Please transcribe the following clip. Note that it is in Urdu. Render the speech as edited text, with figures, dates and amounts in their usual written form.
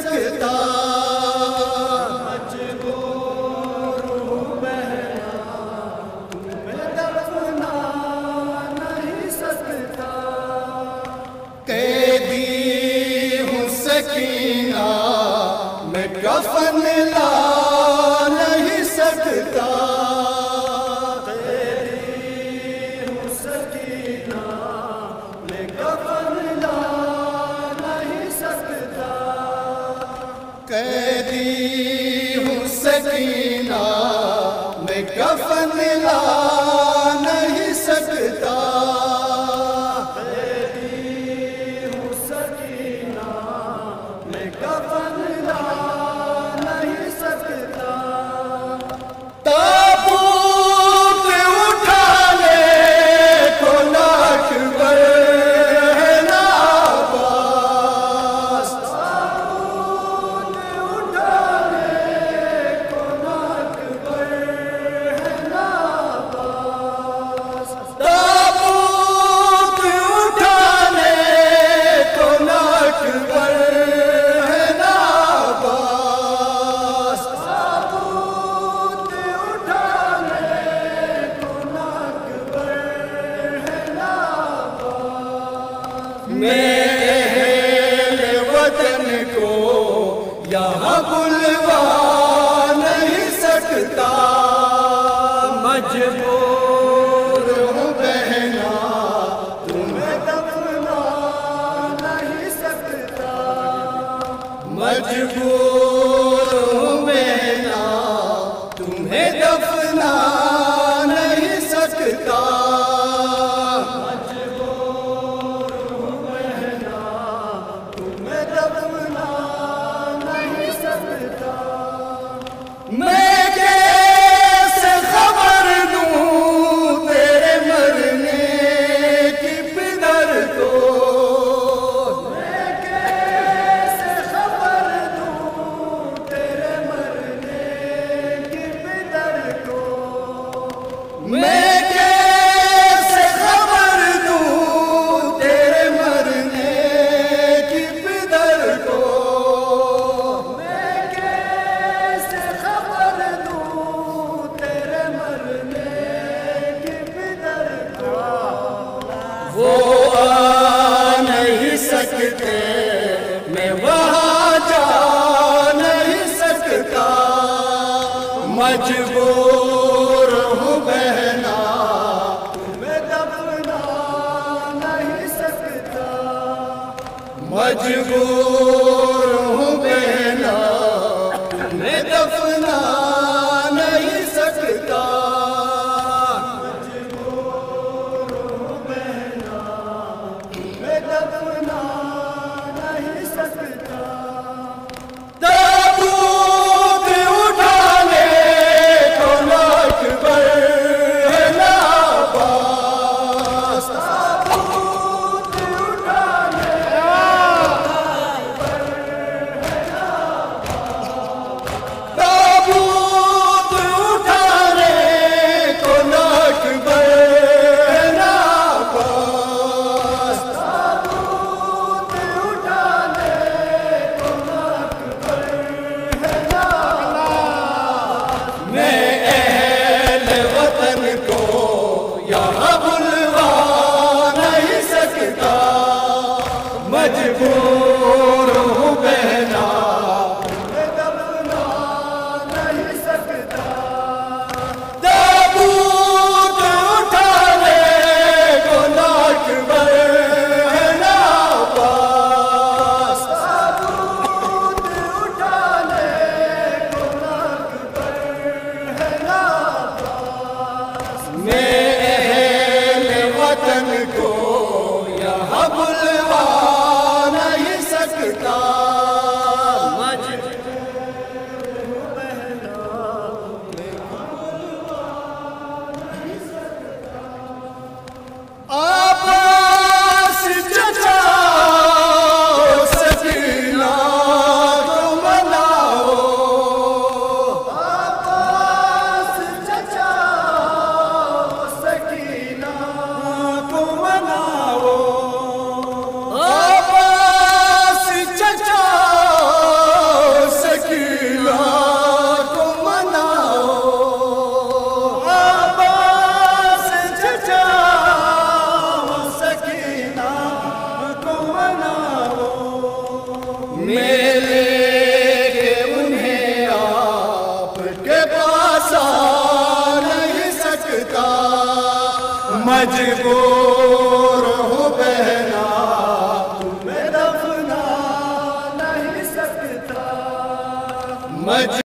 سکتا سکینہ میں کفن لا نہیں سکتا تیری ہوں سکینہ میں کفن لا نہیں سکتا قیدی ہوں سکینہ میں کفن لا نہیں سکتا میں اہل وطن کو یہاں بلوا نہیں سکتا مجبور ہوں بہنا تمہیں دفنا نہیں سکتا مجبور ہوں بہنا تمہیں دفنا نہیں سکتا میں کیسے خبر دوں تیرے مرنے کی پدر کو میں کیسے خبر دوں تیرے مرنے کی پدر کو میں کیسے خبر دوں تیرے مرنے کی پدر کو وہ آ نہیں سکتے میں وہاں جا نہیں سکتا مجبور ہوں بہنا تمہیں دفنا نہیں سکتا مجبور ہوں بہنا تمہیں دفنا نہیں سکتا دفنا نہیں سکتا تابوت اٹھانے کو لاکھ بر ہے ناباس تابوت اٹھانے کو لاکھ بر مجبور ہوں بہنا